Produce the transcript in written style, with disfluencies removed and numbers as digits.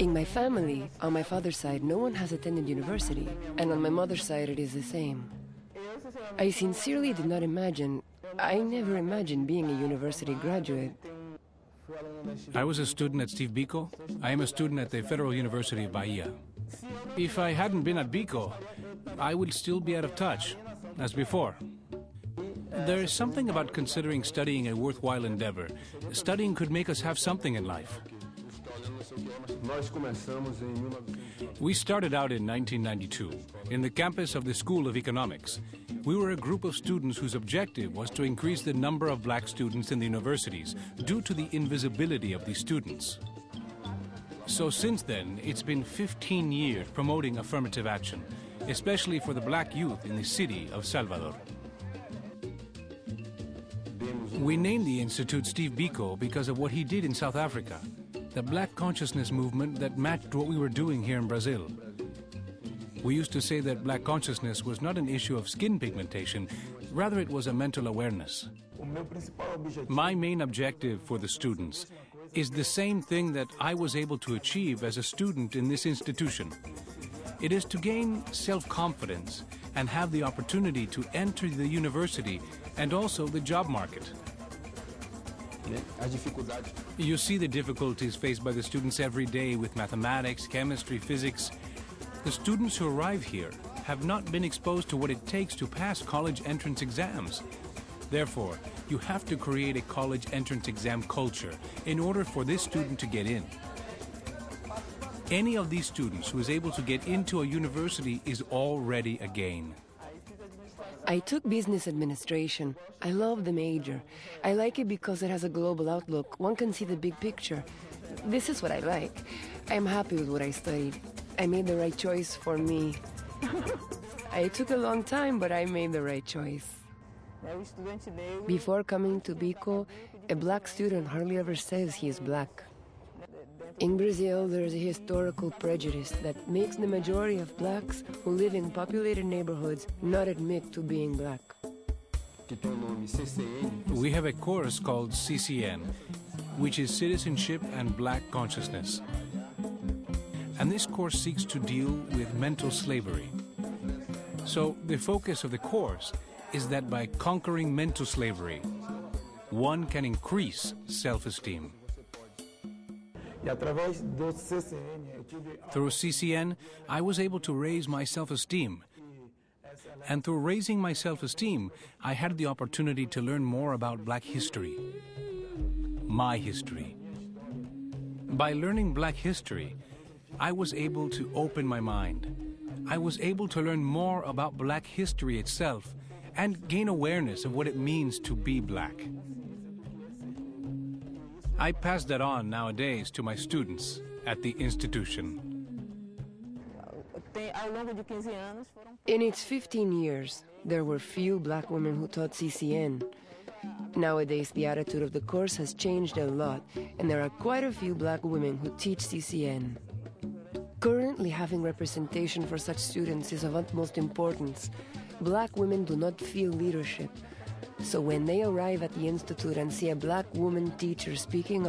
In my family, on my father's side, no one has attended university, and on my mother's side, it is the same. I sincerely did not imagine, I never imagined being a university graduate. I was a student at Steve Biko. I am a student at the Federal University of Bahia. If I hadn't been at Biko, I would still be out of touch, as before. There is something about considering studying a worthwhile endeavor. Studying could make us have something in life. We started out in 1992 in the campus of the School of Economics. We were a group of students whose objective was to increase the number of black students in the universities due to the invisibility of these students. So since then, it's been 15 years promoting affirmative action, especially for the black youth in the city of Salvador. We named the institute Steve Biko because of what he did in South Africa, the black consciousness movement that matched what we were doing here in Brazil. We used to say that black consciousness was not an issue of skin pigmentation, rather it was a mental awareness. My main objective for the students is the same thing that I was able to achieve as a student in this institution. It is to gain self-confidence and have the opportunity to enter the university and also the job market. You see the difficulties faced by the students every day with mathematics, chemistry, physics. The students who arrive here have not been exposed to what it takes to pass college entrance exams. Therefore, you have to create a college entrance exam culture in order for this student to get in. Any of these students who is able to get into a university is already a gain. I took business administration. I love the major. I like it because it has a global outlook. One can see the big picture. This is what I like. I'm happy with what I studied. I made the right choice for me. It took a long time, but I made the right choice. Before coming to Biko, a black student hardly ever says he is black. In Brazil, there is a historical prejudice that makes the majority of blacks who live in populated neighborhoods not admit to being black. We have a course called CCN, which is Citizenship and Black Consciousness. And this course seeks to deal with mental slavery. So the focus of the course is that by conquering mental slavery, one can increase self-esteem. Through CCN, I was able to raise my self-esteem. And through raising my self-esteem, I had the opportunity to learn more about black history. My history. By learning black history, I was able to open my mind. I was able to learn more about black history itself and gain awareness of what it means to be black. I pass that on nowadays to my students at the institution. In its 15 years, there were few black women who taught CCN. Nowadays, the attitude of the course has changed a lot, and there are quite a few black women who teach CCN. Currently, having representation for such students is of utmost importance. Black women do not feel leadership. So when they arrive at the institute and see a black woman teacher speaking